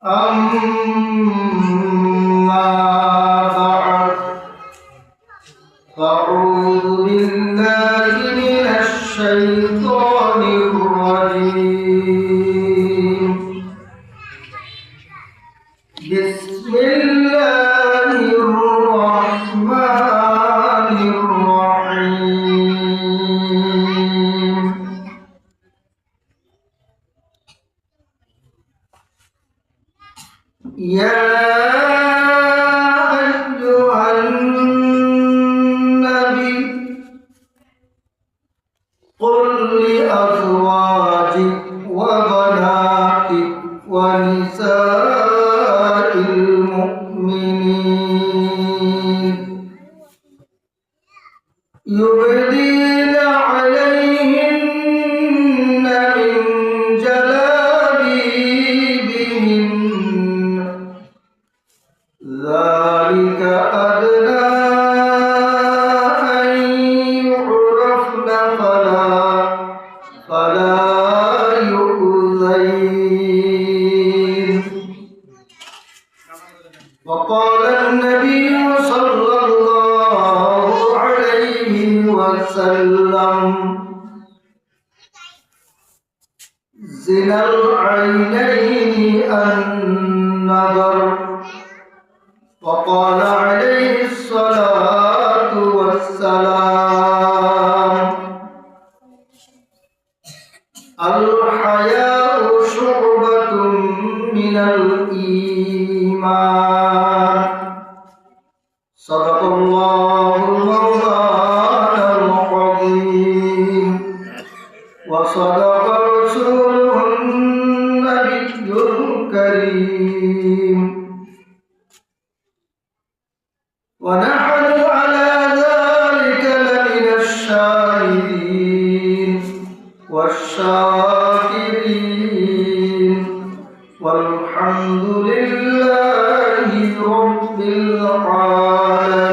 أما بعد فأعوذ بالله من الشيطان الرجيم بسم الله الرحمن الرحيم يا أيها النبي قل لأزواجك وبناتك ونساء المؤمنين يبدين عليهن من جلابيبهن ذلك أدنى أن يعرفن فلا يؤذين. وقال النبي صلى الله عليه وسلم زنا العينين النظر. وقال عليه الصلاة والسلام الحياء شعبة من الإيمان. صدق الله مولانا العظيم وصدق رسوله النبي الكريم ونحن على ذلك لمن الشاهدين والشاكرين والحمد لله رب العالمين.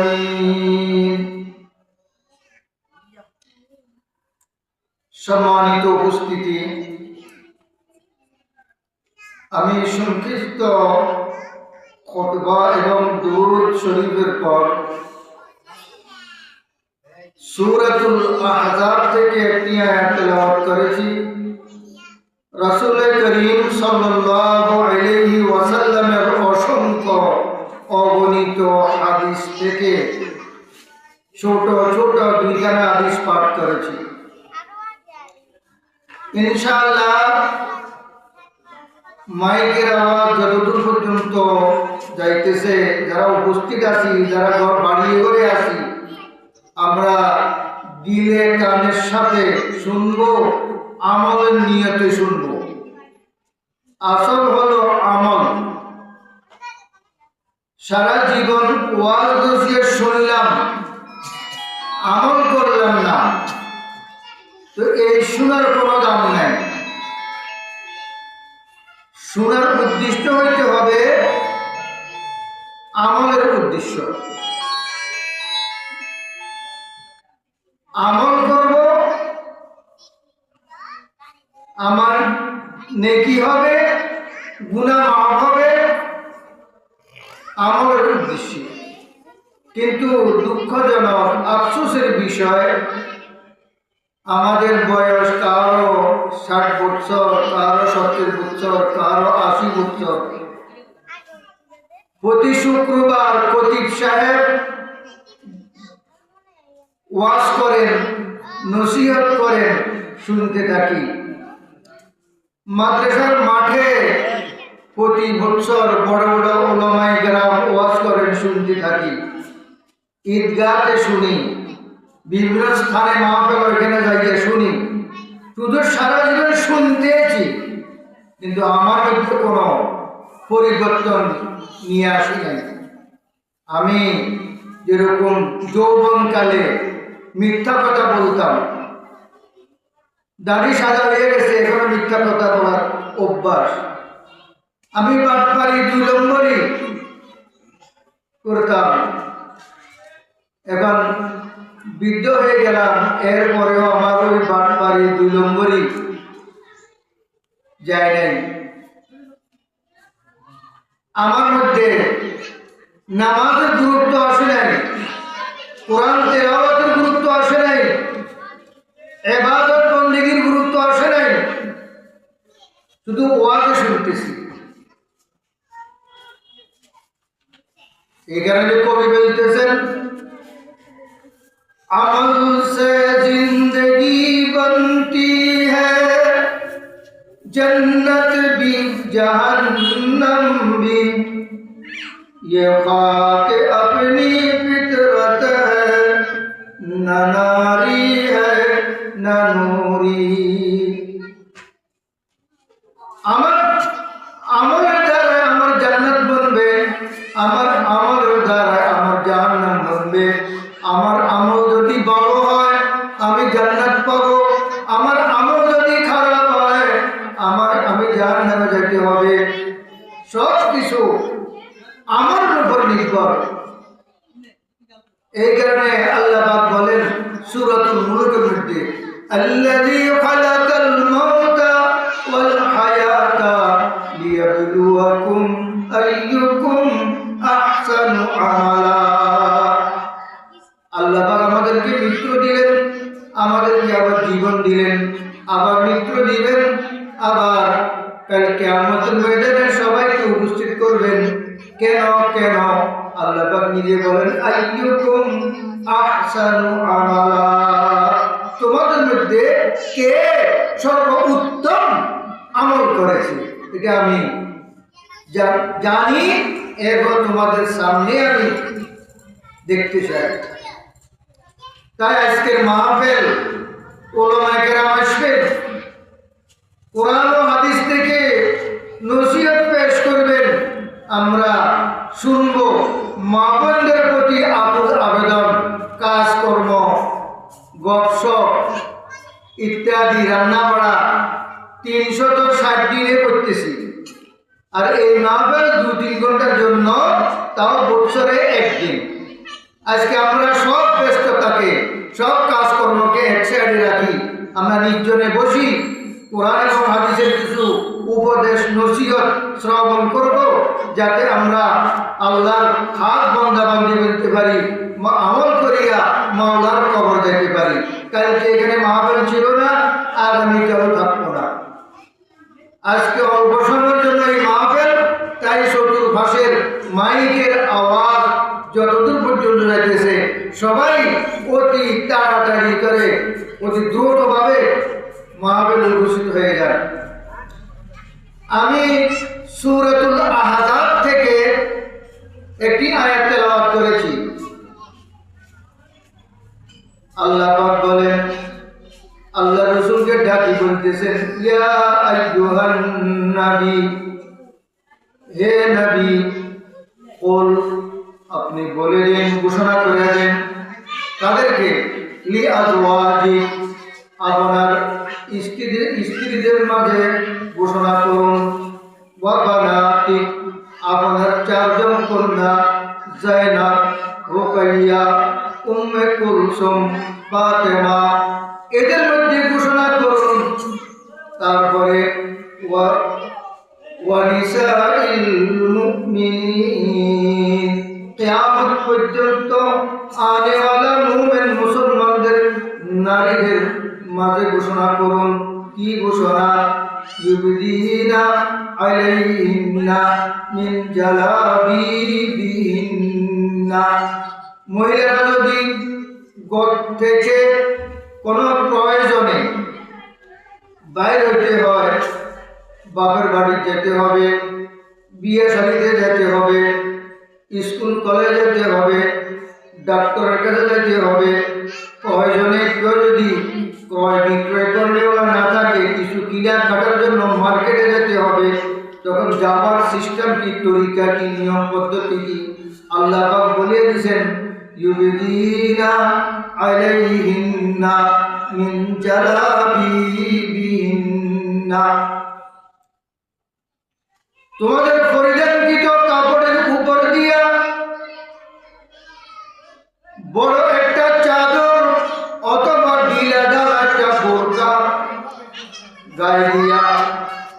সম্মানিত উপস্থিতি, আমি সংক্ষিপ্ত খুতবা এবং দুরূদ শরীফের পর সূরাতুল আহজাব থেকে একটি আয়াত তেলাওয়াত করেছি। রাসূল করিম সাল্লাল্লাহু আলাইহি ওয়াসাল্লামের অসংখ্য অগণিত হাদিস থেকে ছোট ছোট দুইখানা হাদিস পাঠ করেছি। ইনশাআল্লাহ মাইকের আওয়াজ যতদূর পর্যন্ত যাইতেছে, যারা উপস্থিত আছি, যারা ঘর বাড়িয়ে করে আছি, আমরা দিলে কানের সাথে শুনবো, আমলের নিয়তে শুনবো। আসল হলো আমল। সারা জীবন ওয়াজ নসিহত শুনলাম, আমল করলাম না, তো এই শোনার কোনো দাম নাই। শোনার উদ্দেশ্য হইতে হবে আমলের উদ্দেশ্য। আমল করব, আমার নেকি হবে, গুনাহ মাফ হবে, আমলের উদ্দেশ্য। কিন্তু দুঃখজনক আফসোসের বিষয়, আমাদের বয়স কারো 60 বছর, কারো 70 বছর, কারো 80 বছর। প্রতি শুক্রবার খতিব সাহেব ওয়াজ করেন, নসিহত করেন, শুনতে থাকি। মাদ্রাসার মাঠে প্রতি বছর বড় বড় উলামায়ে কেরাম ওয়াজ করেন, শুনতে থাকি। ঈদগাহে শুনি, বিভিন্ন স্থানে মাহফিল ওইখানে যাইয়ে শুনি। শুধু সারা জীবন শুনতেছি, কিন্তু আমার মধ্যে কোনো পরিবর্তন নিয়ে আসি নাই। আমি যেরকম যৌবনকালে মিথ্যা কথা বলতাম, দাড়ি সাদা হয়ে গেছে, এখনো মিথ্যা কথা বলার অভ্যাস। আমি বাটপারি 2 নম্বরই করতাম। এখন বৃদ্ধ হয়ে গেলাম, এরপরেও আমার ওই বাটপারি 2 নম্বরই যায় নাই। আমার মধ্যে নামাজের গুরুত্ব আসে নাই, কোরআন তেলাওয়াতের গুরুত্ব আসে নাই, ইবাদত বন্দেগীর গুরুত্ব আসে নাই, শুধু ওয়াজে শুনতেছি। এই কারণে কবি বলতেছেন, अमल से जिंदगी बनती है, जन्नत भी जहन्नम भी, ये खाक अपनी फितरत है, न नारी है न नूरी। আমার আমলের দ্বারা আমার জান্নাত বনবে, আমার আমলের দ্বারা আমার জাহান্নাম বনবে। আমার আমল যদি ভালো হয় আমি জান্নাত পাবো, আমার আমল যদি খারাপ হয় আমি জাহান্নামে যেতে হবে। সব কিছু আমলের উপর নির্ভর। এই কারণে আল্লাহ পাক বলেন সূরাতুল মুলকের মধ্যে, আল্লাযী খালাকাল মাউতা ওয়াল হায়াতা লিয়াবলুয়াকুম আইয়ুকুম আহসানু আমালা। আল্লাহ পাক আমাদেরকে মৃত্যু দিলেন, আমাদেরকে আবার জীবন দিলেন, আবার মৃত্যু দিবেন, আবার কাল কিয়ামতের ময়দানে সবাইকে উপস্থিত করবেন। কেন কেন? আল্লাহ পাক নিজে বলেন, আইয়ুকুম আহসানু আমালা, তোমাদের মধ্যে কে সর্বোত্তম আমল করেছে এটা আমি জানি, এরপর তোমাদের সামনে আমি দেখতে চাই। তাই আজকের মাহফিল উলামায়ে কেরাম আসবেন, কোরআন ও হাদিস থেকে নসিহত পেশ করবেন, আমরা শুনব। মা বোনদের প্রতি আকুল আবেদন, কাজকর্ম, গপসপ ইত্যাদি রান্না বাড়া 360 দিনে করতেছি, আর এই মাহফিল 2-3 ঘন্টার জন্য, তাও বছরে একদিন। আজকে আমরা সব ব্যস্ততাকে, সব কাজকর্মকে এক সাইডে রাখি, আমরা নির্জনে বসি, কোরআন এবং হাদিসের কিছু উপদেশ নসিহত শ্রবণ করব, যাতে আমরা আল্লাহর খাস বান্দাবান্দি বলতে পারি, আমল করিয়া মাওলার কবর যেতে পারি। কালকে এখানে মাহফিল ছিল না, আগামীকালও থাকবো না। আজকে অল্প সময়ের জন্য এই মাহফিল, তাই চতুর্পাশের মাইকের আওয়াজ যতদূর পর্যন্ত যাইতেছে সবাই অতি তাড়াতাড়ি করে, অতি দ্রুতভাবে মাহফিলে উপস্থিত হয়ে যায়। আমি সূরাতুল আহজাব থেকে একটি আয়াত তেলাওয়াত করেছি। আল্লাহ পাক বলেন, আল্লাহ রাসূলকে ডাকি বলতেছেন, ইয়া আইয়ুহান নবী, হে নবী, কুল, আপনি বলে দেন, ঘোষণা করে দেন তাদেরকে, লি আজওয়াজি, আপনার স্ত্রীদের মাঝে ঘোষণা করুন, ওয়া বানাতি, আপনার 4 জন কন্যা, যায়নাব, রুকাইয়া, উম্মে কুলসুম, ফাতেমা, এদের মধ্যে ঘোষণা করুন। তারপরে ওয়া নিসাইল মুমিনিন, কিয়ামত পর্যন্ত আনেওয়ালা মুমিন মুসলমানদের নারীদের মাঝে ঘোষণা করুন। কি ঘোষণা? ইউবদিনা আলাইহিন্না মিন জালাবিবিহিন্না, মহিলারা যদি ঘর থেকে কোনো প্রয়োজনে বাইরে হতে হয়, বাপের বাড়ি যেতে হবে, বিয়ে শাড়িতে যেতে হবে, স্কুল কলেজে যেতে হবে, ডাক্তারের কাছে যেতে হবে, প্রয়োজনে কেউ যদি ক্রয় বিক্রয় করলেওয়ালা না থাকে, কিছু কেনাকাটার জন্য মার্কেটে যেতে হবে, তখন যাবার সিস্টেম কি, তরিকা কি, নিয়ম পদ্ধতি কি, আল্লাহ পাক বলে দিয়েছেন, ইউবদিনা আলাইহিন্না মিন জালাবিবিহিন্না, তোমাদের পরিধানকৃত কাপড়ের উপর দিয়া বড় একটা চাদর অথবা ঢিলাঢালা একটা বোরকা গায়ে দিয়া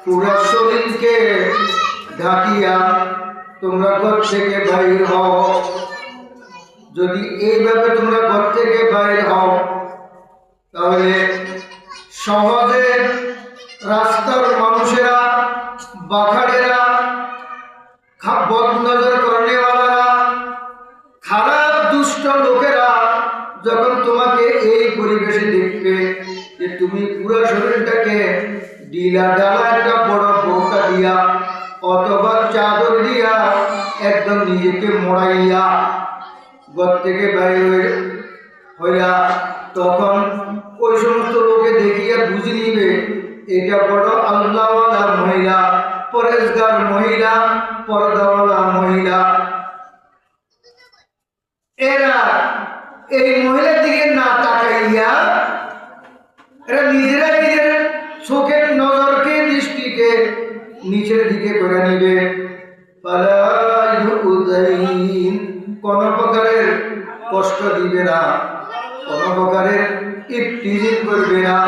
পুরো শরীরকে ঢাকিয়া তোমরা ঘর থেকে বাইর হও। যদি এইভাবে তোমরা ঘর থেকে বাইর হও তাহলে সহজে রাস্তার মানুষেরা, বাখারেরা, বদনজর করেওয়ালারা, খারাপ দুষ্ট লোকেরা যখন তোমাকে এই পরিবেশে দেখবে যে তুমি পুরো শরীরটাকে ঢিলা ঢালা একটা বড় বোরকা দিয়া অথবা চাদর দিয়া একদম নিজেকে মোড়াইয়া ঘর থেকে বাইরে হইয়া, তখন ওই সমস্ত লোকে দেখিয়া বুঝে নিবে এটা বড় আল্লাহওয়ালা মহিলা, পরেশগার মহিলা, পর্দাওয়ালা মহিলা। এরা এই মহিলার দিকে না তাকাইয়া এরা নিজেরা নিজের চোখের নজরকে, দৃষ্টিকে নিচের দিকে করে নিবে। কোন প্রকারের কষ্ট দিবে না, কোন প্রকারের ইফতিজিং করবে না,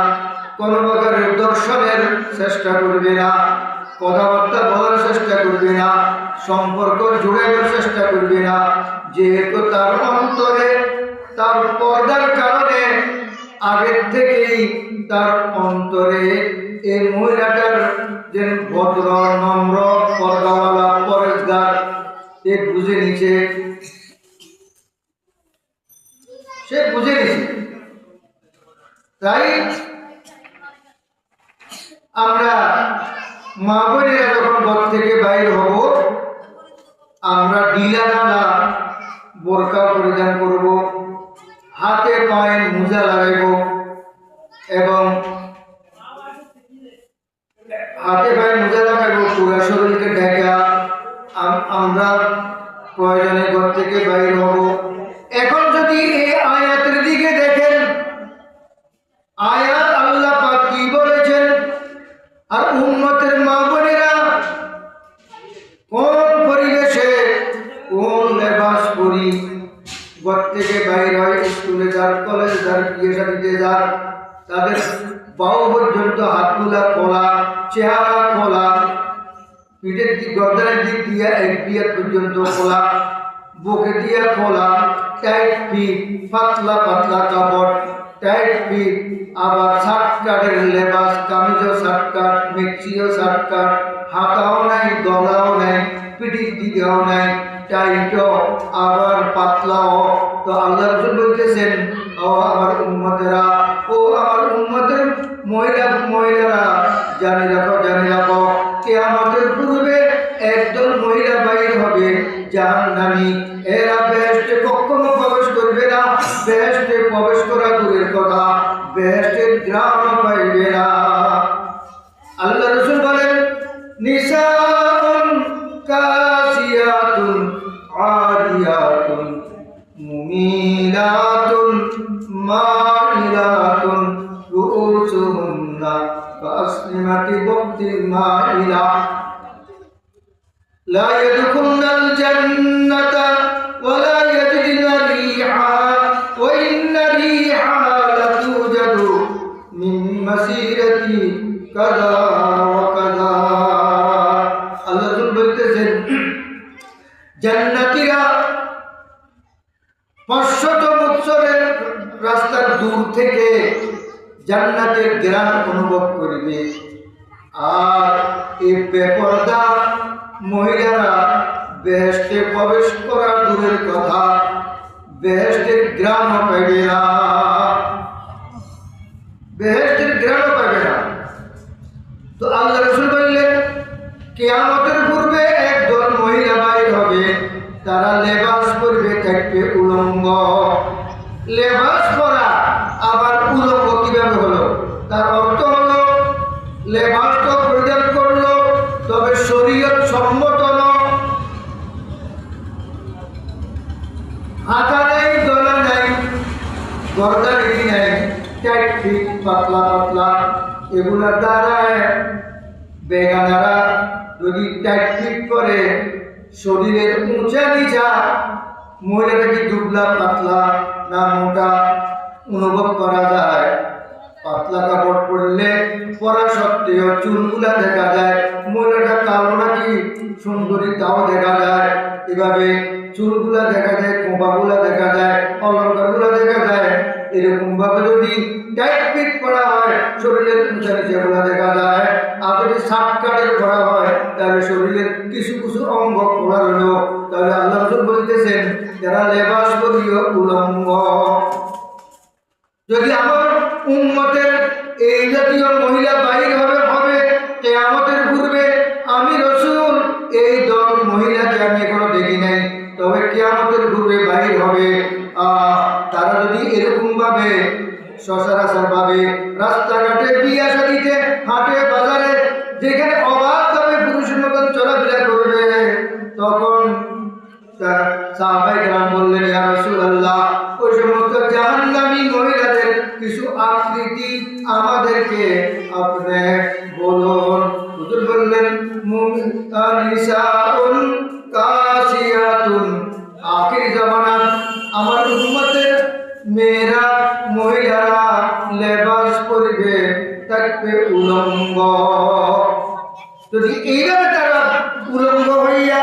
কোন প্রকারের দর্শনের চেষ্টা করবে না, কথাবার্তা বলার চেষ্টা করবে না, সম্পর্ক জোড়ানোর চেষ্টা করবে না। যেহেতু তার অন্তরে তার পর্দার কারণে আগের থেকেই তার অন্তরে এই মহিলাটার যে ভদ্র, নম্র, পর্দাওয়ালা, পরেশগার সে বুঝে নিছে, সে বুঝে নিছে। তাই আমরা মা বোনেরা যখন ঘর থেকে বাইর হব, আমরা ঢিলা ঢালা বোরকা পরিধান করব, হাতে পায়ে মোজা লাগাইব এবং হাতে পায়ে মোজা লাগাইব, পুরো শরীরকে ঢাকা আমরা প্রয়োজনে ঘর থেকে বাইর হব। এখন যদি এই আয়াতের দিকে দেখেন, আয়াত আল্লাহ পাক কি বলেছেন, আর উম্মতের মা বোনেরা কোন পরিবেশে কোন লেবাস পরি ঘর থেকে বাইরে হয়, স্কুলে যার, কলেজে যার, বিয়ে শাদিতে যার, তাদের বাহু পর্যন্ত হাতগুলা খোলা, চেহারা খোলা, পিঠের দিক, গর্দানের দিক দিয়ে এক বিয়ার পর্যন্ত খোলা, বুকে দিয়ে খোলা, টাইট ফিট, পাতলা পাতলা কাপড়, টাইট ফিট, আবার শার্টকাটের লেবাস, কামিজও শার্টকাট, মেক্সিও শার্টকাট, হাতাও নাই, গলাও নাই, পিঠির দিকেও নাই, টাইটও আবার পাতলাও। তো আল্লাহ রাসূল বলতেছেন, ও আমার উম্মতেরা, ও আমার উম্মতের মহিলারা, জানি রাখো কিয়ামতের পূর্বে একদল মহিলা বাইর হবে জাহান্নামী। এরা বেহেশতে কখনো প্রবেশ করবে না, বেহেশতে প্রবেশ করা দূরের কথা, বেহেশতের গ্রামও পাইবে না। আল্লাহ রাসূল বলেন, নিসাউন কাসিয়াতুন আরিয়াতুন মুমিলাতুন মাইলাতুন রুউসুহুন্না কাসনিমাতি বুক্তিল মাইলা লা ইয়াদখুলুনাল জান্নাতা ওয়া লা ইয়াজিদুনা রিহা ওয়া ইন্না রিহা লাতুজাদু মিন মাসিরাতি কাযা ওয়া কাযা। আল্লাহ বলতেছেন, জান্নাতীরা 500 বছরের রাস্তার দূর থেকে জান্নাতের ঘ্রাণ অনুভব করবে, আর এই বেপরদা মহিলারা বেহেশতে প্রবেশ করা দূরের কথা, বেহেশতের ঘ্রাণও পাইবে না, বেহেশতের ঘ্রাণও পাইবে না। তো আল্লাহ রাসূল বললেন, কিয়ামতের পূর্বে একদল মহিলা বাইর হবে, তারা লেবাস পরবে থাকবে উলঙ্গ। লেবাস পরা আবার উলঙ্গ কিভাবে হলো? তার অর্থ হলো লেবাস তো পরিধান করলো, তবে শরীয়ত সম্মত নয়, হাতা নাই, গলা নাই, গর্দানি নাই, টাইট ফিট, পাতলা পাতলা, এগুলোর দ্বারায় বেগানারা যদি টাইট ফিট করে শরীরের উঁচা নিচা, মহিলাটা কি দুবলা পাতলা না মোটা অনুভব করা যায়। পাতলা কাপড় পরলে পরা সত্ত্বেও চুলগুলা দেখা যায়, মহিলাটা কালো নাকি সুন্দরী তাও দেখা যায়। এভাবে চুলগুলা দেখা যায়, কোপাগুলা দেখা যায়, অলঙ্কারগুলা দেখা যায়। এরকম ভাবে যদি টাইট ফিট করা হয় শরীরের নিচে নিচেগুলা দেখা যায়। আর যদি শার্ট কাটের করা হয় তাহলে শরীরের কিছু কিছু অঙ্গ খোলা রইল। তাহলে আল্লাহ রাসূল বলতেছেন যারা লেবাস করিও উলঙ্গ। যদি আমার উম্মতের এই জাতীয় মহিলা বাহির হবে কিয়ামতের পূর্বে, আমি রাসূল এই দল মহিলাকে আমি এখনো দেখি নাই, তবে কিয়ামতের পূর্বে বাহির হবে। তারা যদি এরকম ভাবে সচরাচর ভাবে রাস্তাঘাটে বিয়া শাদিতে হাটে বাজারে যেখানে অবাধভাবে পুরুষের মতন চলাফেরা করবে, তখন সাহাবায়ে কেরাম বললেন ইয়া রাসূলুল্লাহ, ওই সমস্ত জাহান্নামী মহিলাদের কিছু আকৃতি আমাদেরকে আপনি বলুন। হুজুর বললেন নিসাউন কাসিয়াতুন, আখির জামানাত আমার উম্মতের মেয়েরা মহিলারা লেবাস পরিবে থাকবে উলঙ্গ। যদি এইভাবে তারা উলঙ্গ হইয়া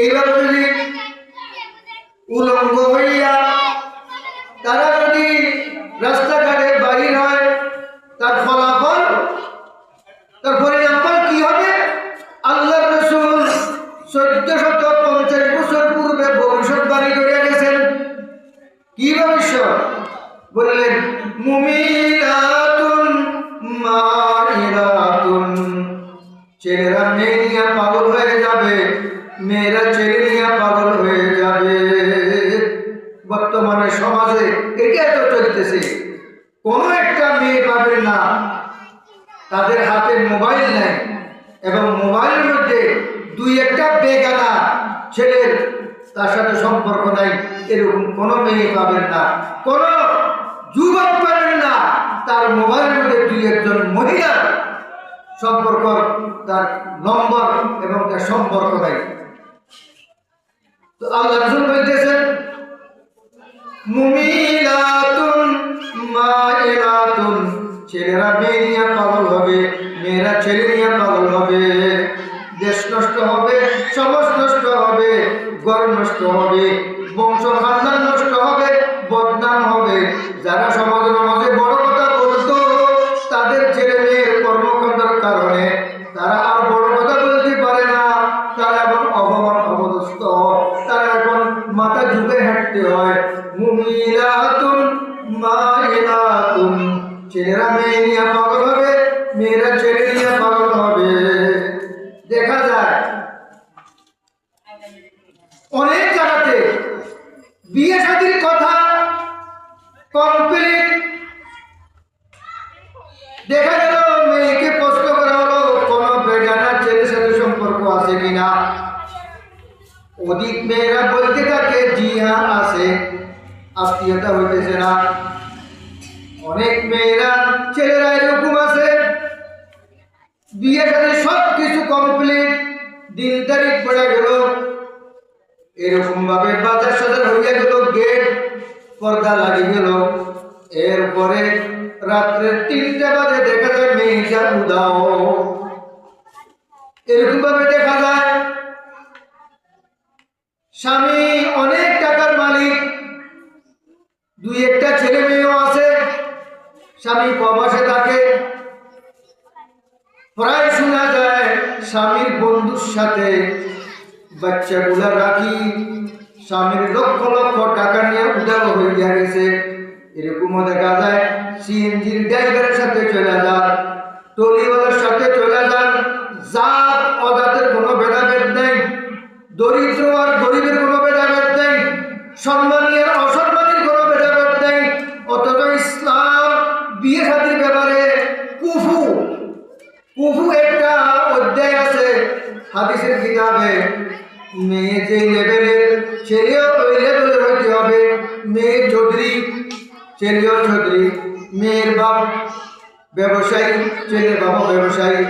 এইভাবে যদি উলঙ্গ হইয়া তারা যদি রাস্তাঘাটে বাহির হয়, তার ফলাফল তার পরিণামফল কি হবে? আল্লাহর রাসূল 1450 বছর পূর্বে ভবিষ্যৎবাণী করে গেছেন। কি ভবিষ্যৎ বললেন? মুমিনাতুন মাইলাতুন, ছেলেরা মেয়ে নিয়ে পাগল হয়ে যাবে, মেয়েরা ছেলে নিয়ে পাগল হয়ে যাবে। বর্তমানে সমাজে এটাই তো চলতেছে। কোনো একটা মেয়ে পাবেন না তাদের হাতে মোবাইল নেই, এবং মোবাইলের মধ্যে দুই একটা বেগানা ছেলের তার সাথে সম্পর্ক নাই, এরকম কোনো মেয়ে পাবেন না, কোনো যুবক পাবেন না তার মোবাইলের মধ্যে দুই একজন মহিলার সম্পর্ক, তার নম্বর এবং তার সম্পর্ক নাই। তো আল্লাহ রাসূল বলতেছেন মুমিনাতুন মাইলাতুন, ছেলেরা মেয়ে নিয়ে পাগল হবে, মেয়েরা ছেলে নিয়ে পাগল হবে। দেশ নষ্ট হবে, সমাজ নষ্ট হবে, ঘর নষ্ট হবে, বংশ খানদান নষ্ট হবে, বদনাম হবে। যারা সমাজের মাঝে বড় কথা বলতো তাদের ছেলে মেয়ের কর্মকাণ্ডের কারণে তারা আর বড় কথা বলতে পারে না, তারা এখন অপমান অপদস্থ, তারা এখন মাথা ঝুঁকে হাঁটতে হয়। মুমিনাতুন মাইলাতুন, ছেলেরা মেয়ে নিয়ে পাগল হবে, মেয়েরা ছেলে নিয়ে পাগল হবে। দেখা যায় অনেক জায়গাতে বিয়ে শাদীর কথা কমপ্লিট, দেখা গেল মেয়েকে প্রশ্ন করা হলো কোনো বেগানা ছেলের সাথে সম্পর্ক আছে কিনা। অধিক মেয়েরা বলতে থাকে জি হ্যাঁ আছে, আত্মীয়তা হইতেছে না। অনেক মেয়েরা ছেলেরা এরকম আছে বিয়ে সাথে সব কিছু কমপ্লিট, দিন তারিখ পড়ে গেল, এরকম ভাবে বাজার সাজার হইয়া গেল, গেট পর্দা লাগিয়ে গেল। এরপরে রাত্রে 3টা বাজে দেখা যায় মেয়েটা উদাও। এরকম ভাবে দেখা যায় স্বামী অনেক টাকার মালিক, দুই একটা ছেলে মেয়েও আছে, স্বামী প্রবাসে থাকে। প্রায় শোনা যায় স্বামীর বন্ধুর সাথে বাচ্চাগুলা রাখি স্বামীর লক্ষ লক্ষ টাকা নিয়ে উদাও হইয়া গেছে। এরকমও দেখা যায় সিএনজির ড্রাইভারের সাথে চলে যান, ট্রলিওয়ালার সাথে চলে যান, জাত অজাতের কোনো ভেদাভেদ নেই, দরিদ্র আর গরিবের কোনো ভেদাভেদ নেই, সম্মানী আর অসম্মানীর কোনো ভেদাভেদ নেই। অথচ ইসলাম বিয়ে শাদীর ব্যাপারে কুফু একটা অধ্যায় আছে হাদিসের কিতাবে। মেয়ে যে লেভেলের, ছেলেও ওই লেভেলের হইতে হবে। মেয়ে চৌধুরী, ছেলেও চৌধুরী, মেয়ের বাপ ব্যবসায়ী, ছেলের বাবা ব্যবসায়ী,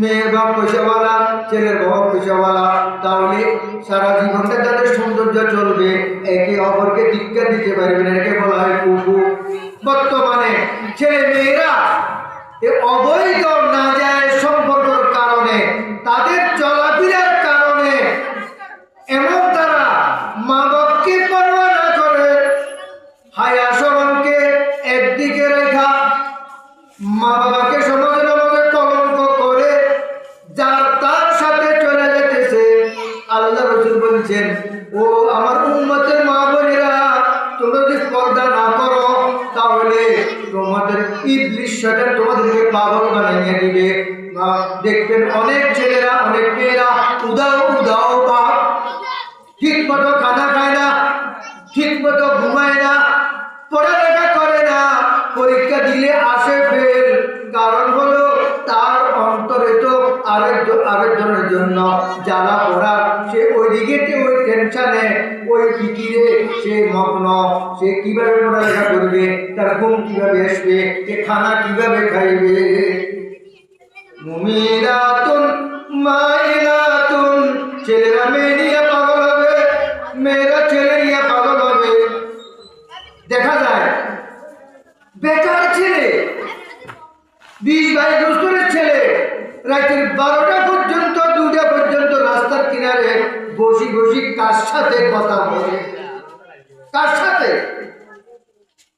মেয়ের বাপ পয়সাওয়ালা, ছেলের বাবা পয়সাওয়ালা। তাহলে সারা জীবনটা তাদের সৌন্দর্য চলবে, একে অপরকে ধিক্কার দিতে পারবে না। একে বলা হয় কুফু। বর্তমানে ছেলে মেয়েরা অবৈধ নাজায়েজ সম্পর্কের কারণে, তাদের চলাফেরার কারণে এমন তারা মা বাপকে পরোয়া না করে, হায়া শরমকে একদিকে রেখা মা বাবাকে সমাজের মধ্যে কলঙ্ক করে যার তার সাথে চলে যেতেছে। আল্লাহ রাসূল বলছেন, ও আমার উম্মতের মা বোনেরা, তোমরা যদি পর্দা না করো তাহলে তোমাদের ইবলিস শয়তান তোমাদেরকে পাগল বানিয়ে দিবে। দেখবেন অনেক ছেলেরা অনেক মেয়েরা উদাও উদাও বাপ, ঠিক মতো খানা খায় না, ঠিক মতো ঘুমায় না, পড়ালেখা করে না, পরীক্ষা দিলে আসে ফেল। কারণ হলো তার অন্তরে তো আরেকজনের জন্য জ্বালা পড়া, সে ওই দিকে ওই টেনশনে ওই ফিকিরে সে মগ্ন। সে কিভাবে পড়ালেখা করবে, তার ঘুম কিভাবে আসবে, সে খানা কিভাবে খাইবে। মুমিনাতুন মাইলাতুন, ছেলেরা মেয়ে নিয়ে পাগল হবে, মেয়েরা ছেলে নিয়ে পাগল হবে। দেখা যায় বেকার ছেলে, 20-22 বছরের ছেলে রাতের 12টা পর্যন্ত 2টা পর্যন্ত রাস্তার কিনারে বসি বসি কার সাথে কথা বলে, কার সাথে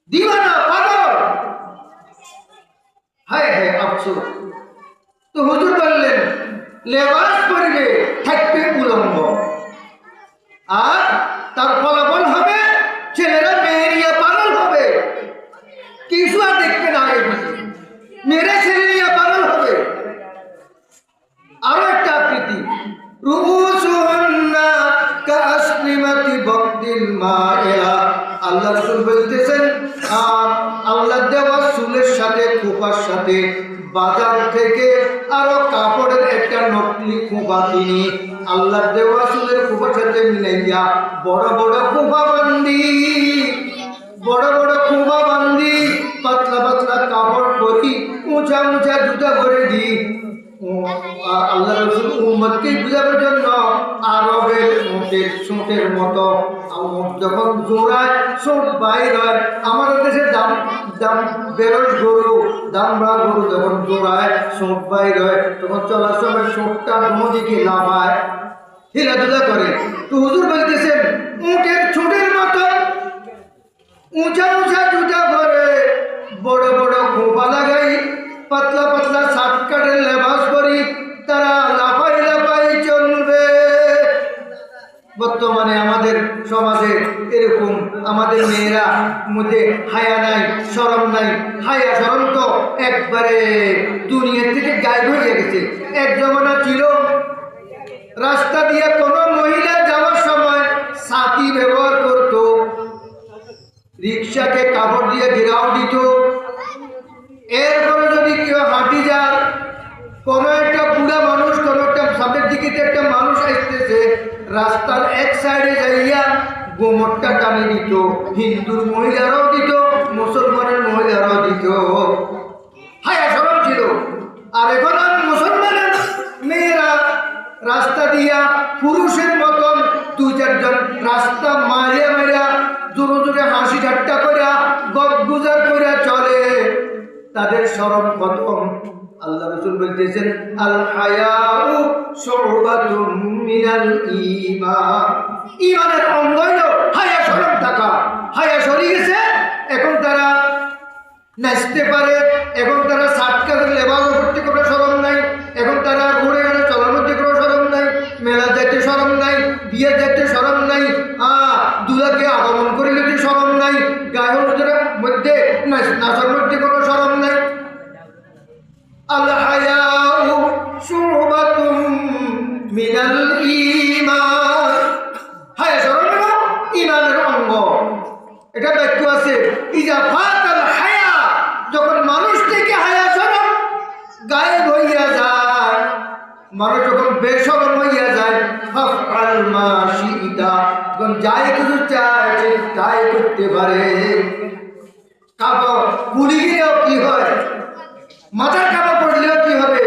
দিওয়ানা পাগল। হায় হায় আফসোস। তো হুজুর বললেন লেবাস পরিবে থাকবে উলঙ্গ, আর তার ফলাফল হবে ছেলেরা মেয়ে নিয়ে পাগল হবে। কিছু আর দেখবে না, মেয়েরা ছেলে নিয়ে পাগল হবে। আরো একটা আকৃতি, রুউসুহুন্না কাসনিমাতি বকদিল মাইলা। আল্লাহ রাসূল বলতেছেন, আল্লাহ দেওয়া চুলের সাথে খোপার সাথে বাজার থেকে আরো কাপড়ের একটা নকলি খোপা কিনি আল্লাহ দেওয়া চুলের খোপার সাথে মিলাইয়া বড় বড় খোপা বান্ধি, বড় বড় খোপা বান্ধি, পাতলা পাতলা কাপড় পরি, উঁচা উঁচা জুতা করে দিই। আল্লাহ রাসূল উম্মতকে বুঝাবার জন্য আরবের ছোটের মতো যখন জোড়ায় ছোট বাইর হয়, আমাদের দেশে দাম বেরোজ গরু, দামড়া গরু যখন জোড়ায় ছোট বাইর হয়, তখন চলার সময় ছোটটা নদীকে লাফায়, খেলাধুলা করে। তো হুজুর বলতেছেন উটের ছোটের মতো উঁচা উঁচা জুতা পরে, বড় বড় খোপা লাগাই, পাতলা পাতলা শার্ট কাটের লেবাস পরি, তারা লাফাই লাফাই চলবে। বর্তমানে আমাদের সমাজে এরকম আমাদের মেয়েরা মধ্যে হায়া নাই, শরম নাই। হায়া শরম তো একবারে দুনিয়া থেকে গায়েব হয়ে গেছে। এক জমানা ছিল রাস্তা দিয়ে কোনো মহিলা যাওয়ার সময় ছাতি ব্যবহার করত, রিক্সাকে কাপড় দিয়ে ঘেরাও দিত। এরপরে যদি কেউ হাঁটি যায়, কোনো একটা বুড়া মানুষ, কোনো একটা সামনের দিকে একটা মানুষ আসতেছে, রাস্তার এক সাইডে যাইয়া গোমরটা টানি দিত। হিন্দুর মহিলারাও দিত, মুসলমানের মহিলারাও দিত। হায়া শরম ছিল। আর এখন মুসলমানের মেয়েরা রাস্তা দিয়া পুরুষের মতন 2-4 জন রাস্তা মারিয়া মারিয়া জোরে জোরে হাসি ঠাট্টা করিয়া গদগুজার করিয়া চলে। তাদের শরম খতম। আল্লাহ রাসূল বলতেছেন, আল হায়াউ শুবাতুম মিনাল ঈমান। ঈমানের অঙ্গ হলো হায়া শরম থাকা। হায়া সরে গেছে, এখন তারা নাচতে পারে, এখন তারা সাতকাদের লেবাস করতে কোনো শরম নাই, এখন তারা ঘুরে গেলে চলার মধ্যে কোনো শরম নাই, মেলা যাইতে শরম নাই, বিয়ে যাইতে শরম নাই, দুলাকে আগমন করে যেতে শরম নাই, গায়ের মধ্যে নাচার মধ্যে কোনো শরম নাই। আল হায়াউ শুবাতুম মিনাল ঈমান। হায়া শরম হলো ঈমানের অঙ্গ। এটা বাক্য আছে, ইজা ফাতাল হায়া, যখন মানুষ থেকে হায়া শরম গায়েব হইয়া যায়, মানুষ যখন বেশরম হইয়া যায়, ফাফআল মা শিইতা, যখন যাই কিছু চায় সে তাই করতে পারে। কাপড় পুড়ে গেলেও কি হয়, মাথার কাপড় পড়লেও কি হবে,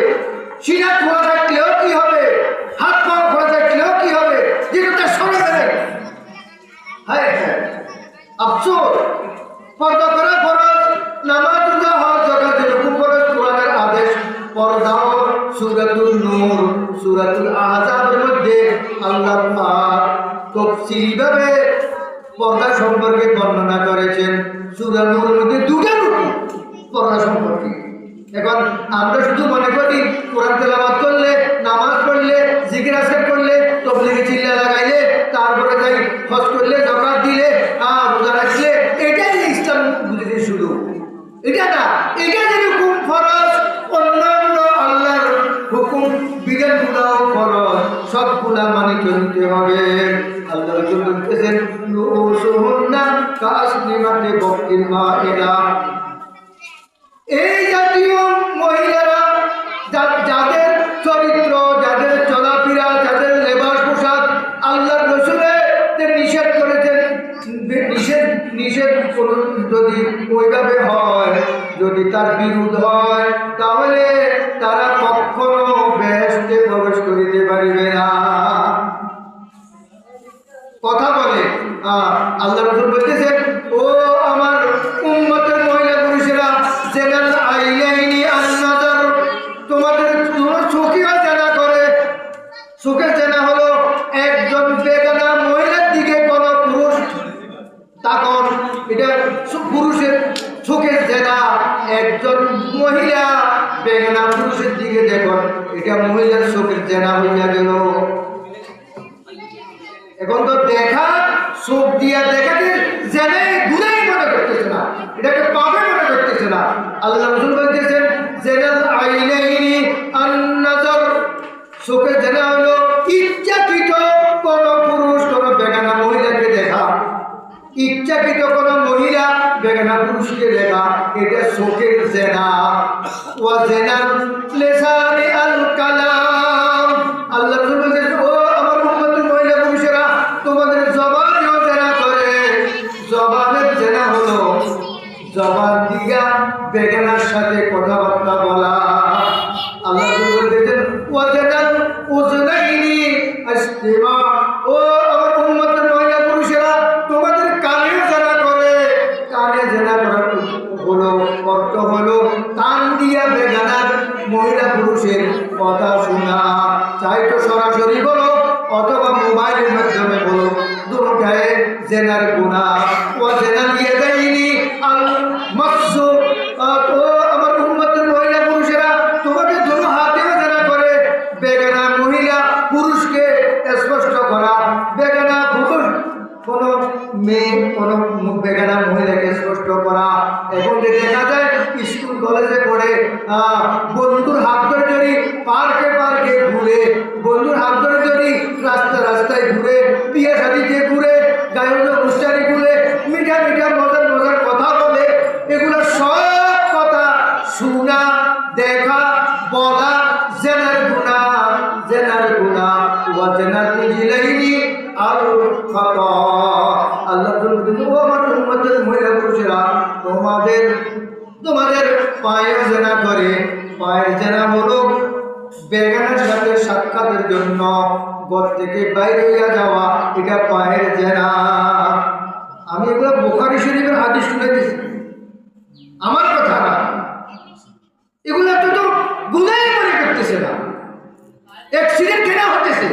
সিনা খোলা থাকলেও কি হবে, হাত পা খোলা থাকলেও কি হবে, যেটা তার শরম নেই। হায় হায় আফসোস, পর্দা করা ফরজ, সূরাতুল আহজাবের মধ্যে আল্লাহ পাক তফসিলভাবে পর্দা সম্পর্কে বর্ণনা করেছেন। সূরা নূরের মধ্যে দুটো রূপ পর্দা সম্পর্কে। এখন আমরা শুধু মনে করি কোরআন তেলাওয়াত করলে, নামাজ পড়লে, জিকির আজকার করলে, তাবলীগি চিল্লা লাগাইলে, তারপরে তাই হজ করলে, যাকাত দিলে, রোজা রাখলে, এটাই ইসলাম বুঝতে শুরু। এটা না, এটা যেরকম ফরজ, অন্যান্য আল্লাহর হুকুম বিধানগুলোও ফরজ, সবগুলা মানে চলতে হবে। আল্লাহ রাসূল বলতেছেন রুসুহুন্না কাসনিমাতি বক্তিল মাইদা। এই জাতীয় মহিলারা যাদের চরিত্র, যাদের চলাফেরা, যাদের লেবাস পোশাক আল্লাহ রসুলের নিষেধ করেছেন, নিষেধ যদি ওইভাবে হয়, যদি তার বিরোধ হয়, তাহলে তারা কখনো বেহেশতে প্রবেশ করিতে পারিবে না। কথা বলে আল্লাহ রাসূল বলতেছেন, ও আমার উম্মতের মহিলা পুরুষেরা, জেনাল আইনাইনি আন-নাযার, তোমাদের চোখেও জেনা করে। চোখের জেনা হলো একজন বেগানা মহিলার দিকে কোন পুরুষ তখন, এটা পুরুষের চোখের জেনা। একজন মহিলা বেগানা পুরুষের দিকে দেখুন, এটা মহিলার চোখের জেনা হইয়া গেল। এখন তো দেখা, চোখ দিয়া দেখাতে জেনে গুনাই মনে করতেছে না, এটাকে পাপে মনে করতেছে না। আল্লাহ রাসূল বলতেছেন জেনাল আইনাইনি আন-নাযার, চোখে জেনা হলো ইচ্ছাকৃত কোন পুরুষ কোন বেগানা মহিলাকে দেখা। ইচ্ছাকৃত কোন মহিলা বেগানা পুরুষকে দেখা, এটা চোখের জেনা। ওয়া জেনাল লিসানি আল কালাম, আল্লাহ রাসূল বলতেছেন, ও আমার উম্মতের মহিলা পুরুষেরা, তোমাদের জবানও জেনা করে। জবানের জেনা হলো জবান দিয়া বেগানার সাথে কথাবার্তা বলা। আল্লাহ রাসূল বলতেছেন ওয়া জেনাল উযনাইনি ইসতিমা, ও আমার উম্মতের মহিলা পুরুষেরা, তোমাদের কানেও জেনা করে। কানে জেনা করার হলো অর্থ হলো কান দিয়া বেগানার মহিলা পুরুষের কথা শোনা, চাই তো সরাসরি বলো অথবা মোবাইলের মাধ্যমে বলো, দুটোটাই জেনার গুনাহ। ও জেনা দিয়ে দেয়নি আল মাসু, ও আমার উম্মতের মহিলা পুরুষেরা, তোমাদের দুটো হাতেও জেনা করে। বেগানা মহিলা পুরুষকে স্পষ্ট করা, বেগানা পুরুষ কোন মেয়ে কোন বেগানা মহিলাকে স্পষ্ট করা। এখন যে দেখা যায় স্কুল কলেজে পড়ে বন্ধুর হাত ধরে ধরি পার্কে পার্কে ঘুরে, বন্ধুর হাত ধরে ধরি রাস্তায় রাস্তায় ঘুরে, বিয়ে শাদিতে ঘুরে, গায়ক অনুষ্ঠানে ঘুরে, মিঠা মিঠা মজার মজার কথা বলে। এগুলো সব কথা শোনা, দেখা, বলা জেনার গুনাহ, জেনার গুনাহ। ওয়া জেনার রিজলাইনি আল খাতা, আল্লাহ বলতেন ও আমার উম্মতের মহিলা পুরুষেরা, তোমাদের পায়ে জেনা করে। পায়ের জেনা হলো বেগানার সাথে সাক্ষাতের জন্য ঘর থেকে বাইরে হইয়া যাওয়া, এটা পায়ের জেনা। আমি এগুলো বুখারী শরীফের হাদিস শুনেছি, আমার কথা না। এগুলো তো গুনাহ মনে করতেছে না, অ্যাক্সিডেন্ট কেন হতেছে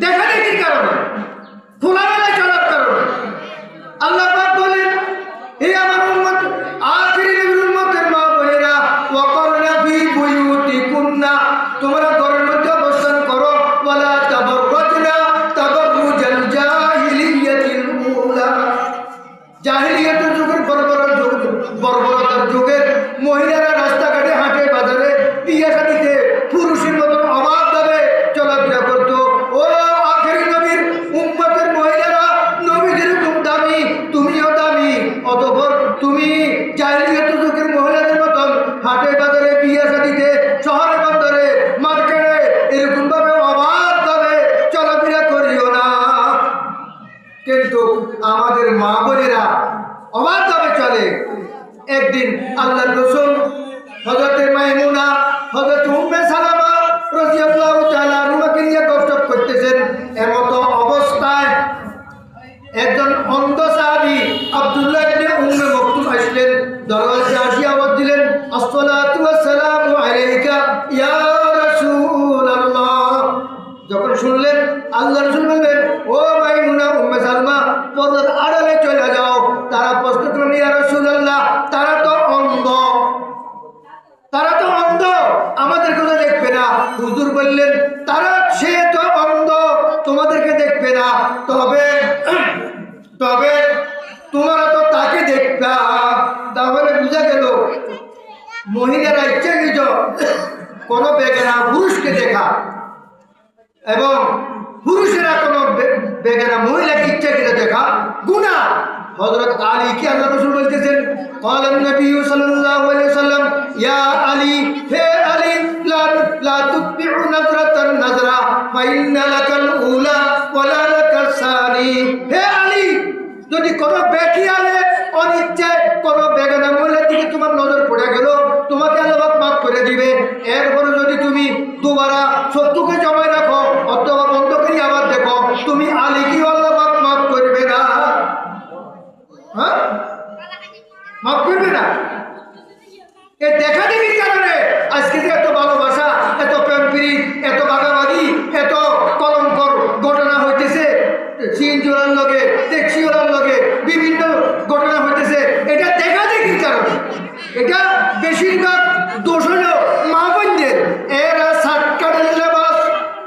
দেখা দেখির কারণে, খোলামেলায় চলার কারণে। আল্লাহ পাক বলেন, হে আমার উম্মত, আখিরি নবীর উম্মতের মা বোনেরা, ওয়াকরনা ফি বুয়ুতিকুন্না, তোমরা ঘরের মধ্যে অবস্থান করো। ওয়ালা তাবাররাজনা তাবাররুজাল জাহিলিয়াতিল উলা, জাহিলিয়াতের যুগের বর্বরতার যুগের মহিলারা রাস্তাঘাটে হাটে বাজারে বিয়ে শাদিতে পুরুষের মতন অবাধভাবে চলাফেরা করতো। ও আখিরি নবীর যখন শুনলেন আল্লাহ রাসূল বললেন, ও মাইমুনা উম্মে সালমা, পর্দার আড়ালে চলে যাও। তারা প্রশ্ন করলেন, ইয়া রাসূলুল্লাহ, তারা তো অন্ধ, তারা তো অন্ধ, আমাদের কথা দেখবে না। হুজুর বললেন, সে তো অন্ধ, তোমাদেরকে দেখবে না, তবে তবে তোমরা তো তাকে দেখবা। তাহলে বুঝা গেল মহিলারা ইচ্ছাকৃত কোনো বেগানা পুরুষকে দেখা এবং পুরুষেরা কোনো বেগানা মহিলাকে ইচ্ছাকৃত দেখা গুনাহ। হযরত আলী কি আল্লাহ রাসূল বলতেছেন, قال النبي صلى الله عليه وسلم يا علي হে আলী لا تتبع نظرة نظرة فإن لك الأولى ولا لك الثاني। হে আলী, যদি কোনো বেখিয়ালে অনিচ্ছায় কোনো বেগানা মহিলার দিকে তোমার নজর পড়ে গেল, তোমাকে আল্লাহ মাফ করে দিবে। এরপরে যদি তুমি দুবারা শত্রুকে জমায় রাখো অথবা বন্ধ করে আবার দেখো, তুমি আলী কি আল্লাহ মাফ করবে না? হ্যাঁ, মাফ করবে না। এই দেখা দেখির কারণে আজকে যে এত ভালোবাসা, এত প্রেম প্রীতি, এত ভাগাভাগি, এত কলঙ্কর ঘটনা হইতেছে, সিনজোরার লগে ট্যাক্সিওয়ালার লগে বিভিন্ন ঘটনা হইতেছে, এটা দেখা দেখির কারণে। এটা বেশিরভাগ দোষ হল মা বোনদের। এরা সাতকারের লেবাস,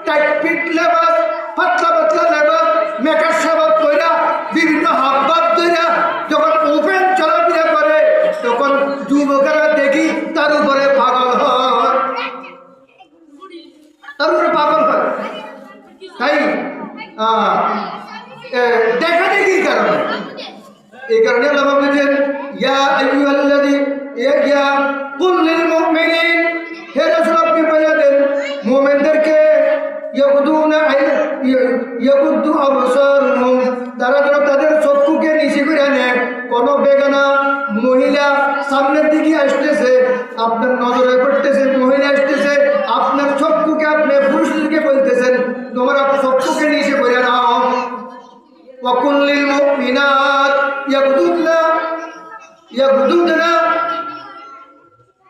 টাইট ফিট লেবাস, পাতলা পাতলা লেবাস, মেকার সাবাব কইরা বিভিন্ন হাবভাব ধইরা যখন ওপেন চলাফেরা করে, তখন যুবকেরা দেখি তার উপরে পাগল হয়, তার উপরে পাগল হয়। তাই দেখা দেখির কারণে, এই কারণে আল্লাহ বলেছেন, ইয়া আইয়ুহাল্লাযী ইয়া কুল লিল মুমিনিন, হে রাসূল আপনি বলে দেন মুমিনদেরকে ইয়াগুদ্দু আবসারহুম, তারা যেন তাদের চক্ষুকে নিচে করে নেয়। কোনো বেগানা মহিলা সামনের দিকে আসতেছে, আপনার নজরে পড়তেছে, মহিলা আসতেছে, আপনার চক্ষুকে আপনি পুরুষদেরকে বলতেছেন তোমরা চক্ষুকে নিচে করে নাও। ওয়াকুল লিল মুমিনাত ইয়াগুদ্দুনা,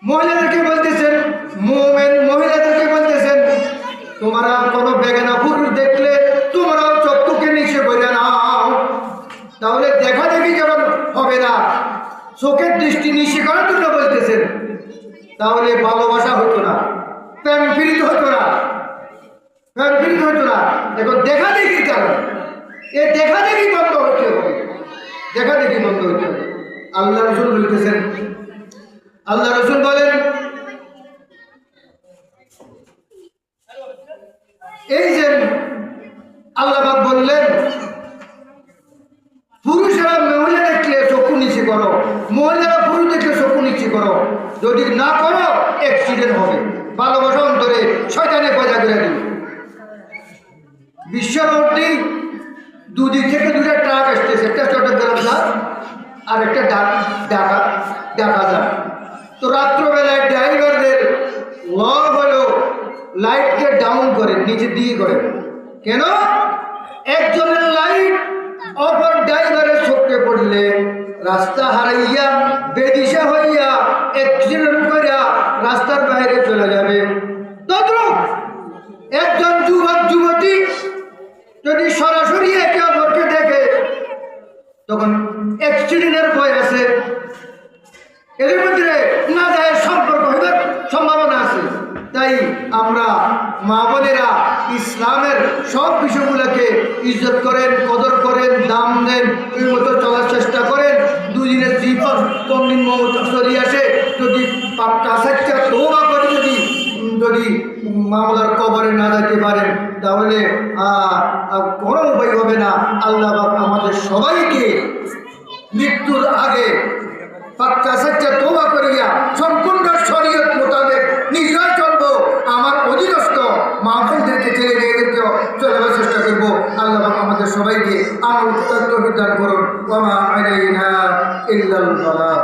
মহিলাদেরকে বলতেছেন, মুমিন মহিলাদেরকে বলতেছেন তোমরা কোনো বেগানা পুরুষ দেখলে তোমরাও চক্ষুকে নিচে করে নাও। তাহলে দেখা দেখি যখন হবে না, চোখের দৃষ্টি নিচে করার জন্য বলতেছেন, তাহলে ভালোবাসা হতো না, প্রেম প্রীতি হতো না, প্রেম প্রীতি হতো না। এখন দেখা দেখির কারণ, এ দেখা দেখি বন্ধ হতে হবে, দেখা দেখি বন্ধ হতে হবে। আল্লাহ রাসূল বলতেছেন, আল্লাহ রাসূল বলেন, এই যে আল্লাহ পাক বললেন পুরুষেরা মহিলা দেখলে চক্ষু নিচে করো, মহিলারা পুরুষ দেখলে চক্ষু নিচে করো। যদি না করো অ্যাক্সিডেন্ট হবে, ভালোবাসা অন্তরে শয়তানে পয়দা করে দিবে। বিশ্ব রোডটি দুদিক থেকে দুটা ট্রাক আসতেছে, একটা চট্টগ্রাম যা আর একটা ঢাকা যা। তো রাত্রবেলায় ড্রাইভারদের ল হলো লাইটকে ডাউন করে, নিচে দিয়ে করে। কেন? একজনের লাইট অপর ড্রাইভারের চোখে পড়লে রাস্তা হারাইয়া বেদিশা হইয়া অ্যাক্সিডেন্ট করিয়া রাস্তার বাইরে চলে যাবে। তদ্রুপ একজন যুবক যুবতী যদি সরাসরি একে অপরকে দেখে, তখন অ্যাক্সিডেন্টের ভয় আছে, এদের মধ্যে না যায় সম্পর্ক হইবার সম্ভাবনা আছে। তাই আমরা মা বোনেরা ইসলামের সব বিষয়গুলোকে ইজ্জত করেন, কদর করেন, দাম দেন, ওই মতো চলার চেষ্টা করেন। দুদিনের জীবন কোনদিন মৌত চলে আসে, যদি পাপটা সাচ্চা তওবা করে যদি মামলার কবরে না যেতে পারেন, তাহলে কোনো উপায় হবে না। আল্লাহ আমাদের সবাইকে মৃত্যুর আগে পাক্কা সাচ্চা তওবা করিয়া সম্পূর্ণ শরীয়ত মোতাবেক নিজেরা চলবো, আমার অধীনস্থ মা বোনদেরকে ছেলে মেয়েদেরকেও চলার চেষ্টা করবো। আল্লাহ আমাদের সবাইকে আমল তৌফিক দান করুন। ওয়া মা আলাইনা ইল্লাল বালাগ।